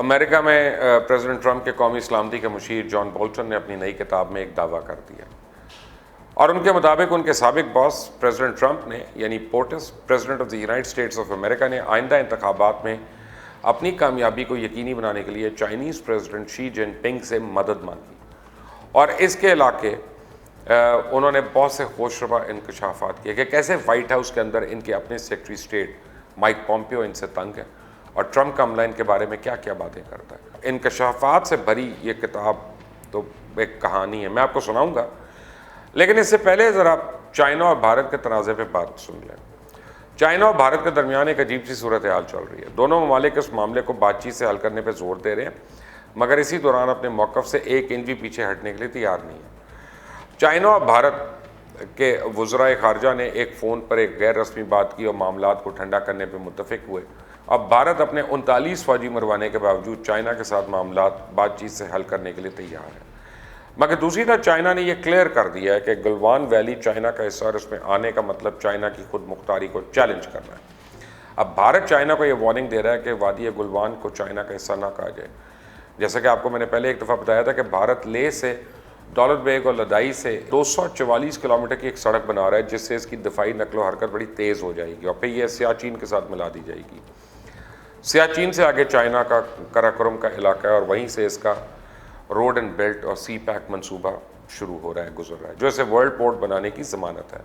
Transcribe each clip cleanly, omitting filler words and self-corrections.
امریکہ میں president Trump کے قومی سلامتی کے مشیر جان بولٹن نے اپنی نئی کتاب میں ایک دعویٰ کر دیا اور ان کے مطابق ان کے سابق باس پریزیڈنٹ ٹرمپ نے یعنی POTUS president of the United States of America نے آئندہ انتخابات میں اپنی کامیابی کو یقینی بنانے کے لیے چائنیز پریزیڈنٹ شی جن پنگ سے مدد مانگی اور اس کے علاقے انہوں نے بہت سے خوش روا انکشافات کیے کہ کیسے وائٹ ہاؤس کے اندر ان کے اپنے سیکرٹری اسٹیٹ مائک پومپیو ان سے تنگ ہے اور ٹرمپ کا عملہ ان کے بارے میں کیا کیا باتیں کرتا ہے۔ انکشافات سے بھری یہ کتاب تو ایک کہانی ہے، میں آپ کو سناؤں گا، لیکن اس سے پہلے ذرا چائنا اور بھارت کے تنازع پہ بات سن لیں۔ چائنا اور بھارت کے درمیان ایک عجیب سی صورتحال چل رہی ہے۔ دونوں ممالک اس معاملے کو بات چیت سے حل کرنے پہ زور دے رہے ہیں، مگر اسی دوران اپنے موقف سے ایک انچ بھی پیچھے ہٹنے کے لیے تیار نہیں ہے۔ چائنا اور بھارت کے وزرائے خارجہ نے ایک فون پر ایک غیر رسمی بات کی اور معاملات کو ٹھنڈا کرنے پہ متفق ہوئے۔ اب بھارت اپنے 39 فوجی مروانے کے باوجود چائنا کے ساتھ معاملات بات چیت سے حل کرنے کے لیے تیار ہے، مگر دوسری طرف چائنا نے یہ کلیئر کر دیا ہے کہ گلوان ویلی چائنا کا حصہ اور اس میں آنے کا مطلب چائنا کی خود مختاری کو چیلنج کرنا ہے۔ اب بھارت چائنا کو یہ وارننگ دے رہا ہے کہ وادی گلوان کو چائنا کا حصہ نہ کہا جائے۔ جیسا کہ آپ کو میں نے پہلے ایک دفعہ بتایا تھا کہ بھارت لیہ سے دولت بیگ اور لدائی سے 244 کلومیٹر کی ایک سڑک بنا رہا ہے جس سے اس کی دفاعی نقل و حرکت بڑی تیز ہو جائے گی اور پھر یہ سیاچین کے ساتھ ملا دی جائے گی۔ سیاچین سے آگے چائنا کا کراکرم کا علاقہ ہے اور وہیں سے اس کا روڈ اینڈ بیلٹ اور سی پیک منصوبہ شروع ہو رہا ہے، گزر رہا ہے، جو اسے ورلڈ پورٹ بنانے کی ضمانت ہے۔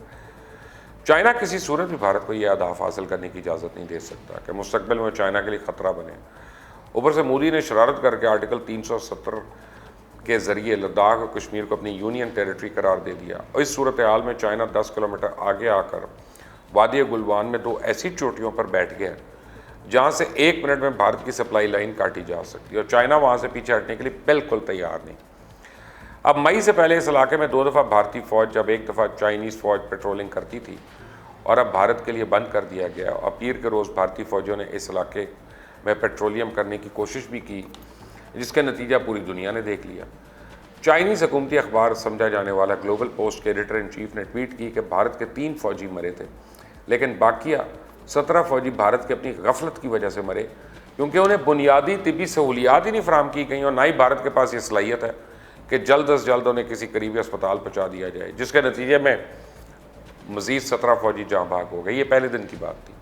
چائنا کسی صورت بھی بھارت کو یہ اہداف حاصل کرنے کی اجازت نہیں دے سکتا کہ مستقبل میں چائنا کے لیے خطرہ بنے۔ اوپر سے مودی نے شرارت کر کے آرٹیکل 370 کے ذریعے لداخ اور کشمیر کو اپنی یونین ٹیریٹری قرار دے دیا اور اس صورتحال میں چائنا 10 کلومیٹر آگے آ کر وادی گلوان میں 2 ایسی چوٹیوں پر بیٹھ گیا جہاں سے 1 منٹ میں بھارت کی سپلائی لائن کاٹی جا سکتی ہے اور چائنا وہاں سے پیچھے ہٹنے کے لیے بالکل تیار نہیں۔ اب مئی سے پہلے اس علاقے میں 2 دفعہ بھارتی فوج جب 1 دفعہ چائنیز فوج پیٹرولنگ کرتی تھی اور اب بھارت کے لیے بند کر دیا گیا اور پیر کے روز بھارتی فوجوں نے اس علاقے میں پیٹرولیم کرنے کی کوشش بھی کی جس کا نتیجہ پوری دنیا نے دیکھ لیا۔ چائنیز حکومتی اخبار سمجھا جانے والا گلوبل پوسٹ کے ایڈیٹر ان چیف نے ٹویٹ کی کہ بھارت کے 3 فوجی مرے تھے، لیکن باقیہ 17 فوجی بھارت کی اپنی غفلت کی وجہ سے مرے کیونکہ انہیں بنیادی طبی سہولیات ہی نہیں فراہم کی گئیں اور نہ ہی بھارت کے پاس یہ صلاحیت ہے کہ جلد از جلد انہیں کسی قریبی اسپتال پہنچا دیا جائے، جس کے نتیجے میں مزید 17 فوجی جاں بحق ہو گئے۔ یہ پہلے دن کی بات تھی۔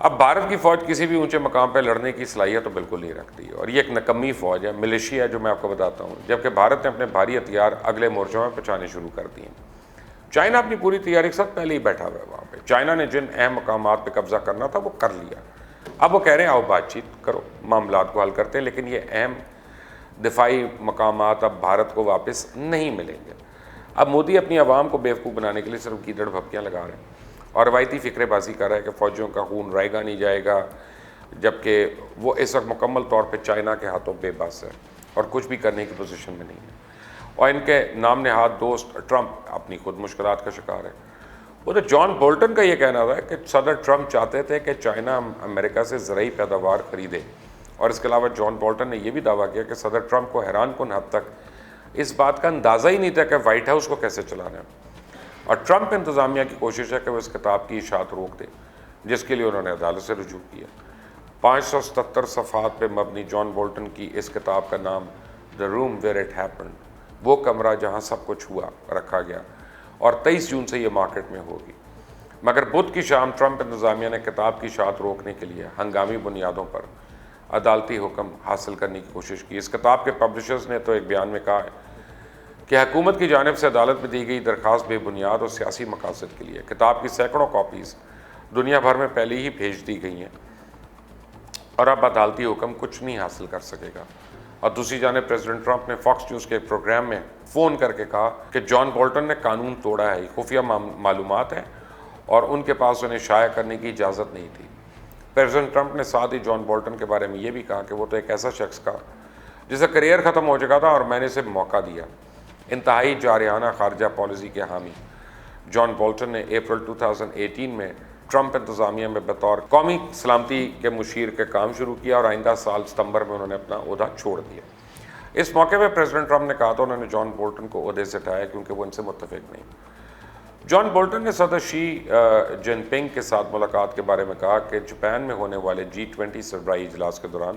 اب بھارت کی فوج کسی بھی اونچے مقام پہ لڑنے کی صلاحیت تو بالکل نہیں رکھتی اور یہ ایک نکمی فوج ہے، ملیشیا ہے جو میں آپ کو بتاتا ہوں، جبکہ بھارت نے اپنے بھاری ہتھیار اگلے مورچوں میں پہنچانے شروع کر دیے۔ چائنا اپنی پوری تیاری کے ساتھ پہلے ہی بیٹھا ہوا ہے وہاں پہ۔ چائنا نے جن اہم مقامات پہ قبضہ کرنا تھا وہ کر لیا، اب وہ کہہ رہے ہیں آؤ بات چیت کرو، معاملات کو حل کرتے ہیں، لیکن یہ اہم دفاعی مقامات اب بھارت کو واپس نہیں ملیں گے۔ اب مودی اپنی عوام کو بیوقوف بنانے کے لیے صرف گیدڑ بھپکیاں لگا رہے ہیں اور روایتی فکرے بازی کر رہا ہے کہ فوجیوں کا خون رائے گا نہیں جائے گا، جبکہ وہ اس وقت مکمل طور پہ چائنا کے ہاتھوں بے بس ہے اور کچھ بھی کرنے کی پوزیشن میں نہیں ہے اور ان کے نام نہاد دوست ٹرمپ اپنی خود مشکلات کا شکار ہے۔ ادھر جان بولٹن کا یہ کہنا تھا کہ صدر ٹرمپ چاہتے تھے کہ چائنا امریکہ سے زرعی پیداوار خریدے اور اس کے علاوہ جان بولٹن نے یہ بھی دعویٰ کیا کہ صدر ٹرمپ کو حیران کن حد تک اس بات کا اندازہ ہی نہیں تھا کہ وائٹ ہاؤس کو کیسے چلانا ہے اور ٹرمپ انتظامیہ کی کوشش ہے کہ وہ اس کتاب کی اشاعت روک دے جس کے لیے انہوں نے عدالت سے رجوع کیا۔ 577 صفحات پہ مبنی جان بولٹن کی اس کتاب کا نام The Room Where It Happened، وہ کمرہ جہاں سب کچھ ہوا، رکھا گیا اور 23 جون سے یہ مارکیٹ میں ہوگی۔ مگر بدھ کی شام ٹرمپ انتظامیہ نے کتاب کی اشاعت روکنے کے لیے ہنگامی بنیادوں پر عدالتی حکم حاصل کرنے کی کوشش کی۔ اس کتاب کے پبلشرز نے تو ایک بیان میں کہا ہے کہ حکومت کی جانب سے عدالت میں دی گئی درخواست بے بنیاد اور سیاسی مقاصد کے لیے۔ کتاب کی سینکڑوں کاپیز دنیا بھر میں پہلے ہی بھیج دی گئی ہیں اور اب عدالتی حکم کچھ نہیں حاصل کر سکے گا۔ اور دوسری جانب پریزیڈنٹ ٹرمپ نے فاکس نیوز کے ایک پروگرام میں فون کر کے کہا کہ جان بولٹن نے قانون توڑا ہے، خفیہ معلومات ہیں اور ان کے پاس انہیں شائع کرنے کی اجازت نہیں تھی۔ پریزیڈنٹ ٹرمپ نے ساتھ ہی جان بولٹن کے بارے میں یہ بھی کہا کہ وہ تو ایک ایسا شخص تھا جس کا کیریئر ختم ہو چکا تھا اور میں نے اسے موقع دیا۔ انتہائی جارحانہ خارجہ پالیسی کے حامی جان بولٹن نے اپریل 2018 میں ٹرمپ انتظامیہ میں بطور قومی سلامتی کے مشیر کے کام شروع کیا اور آئندہ سال ستمبر میں انہوں نے اپنا عہدہ چھوڑ دیا۔ اس موقع پہ پریزیڈنٹ ٹرمپ نے کہا تھا انہوں نے جان بولٹن کو عہدے سے ہٹایا کیونکہ وہ ان سے متفق نہیں۔ جان بولٹن نے صدر شی جن پنگ کے ساتھ ملاقات کے بارے میں کہا کہ جاپان میں ہونے والے G20 سربراہی اجلاس کے دوران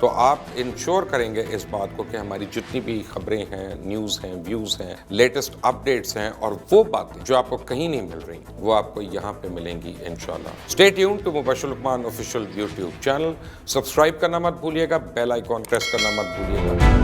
تو آپ انشور کریں گے اس بات کو کہ ہماری جتنی بھی خبریں ہیں، نیوز ہیں، ویوز ہیں، لیٹسٹ اپڈیٹس ہیں اور وہ باتیں جو آپ کو کہیں نہیں مل رہی وہ آپ کو یہاں پہ ملیں گی انشاءاللہ۔ Stay tune to Mubashir Luqman official YouTube channel, subscribe کرنا مت بھولیے گا، بیل آئیکن پریس کرنا مت بھولیے گا۔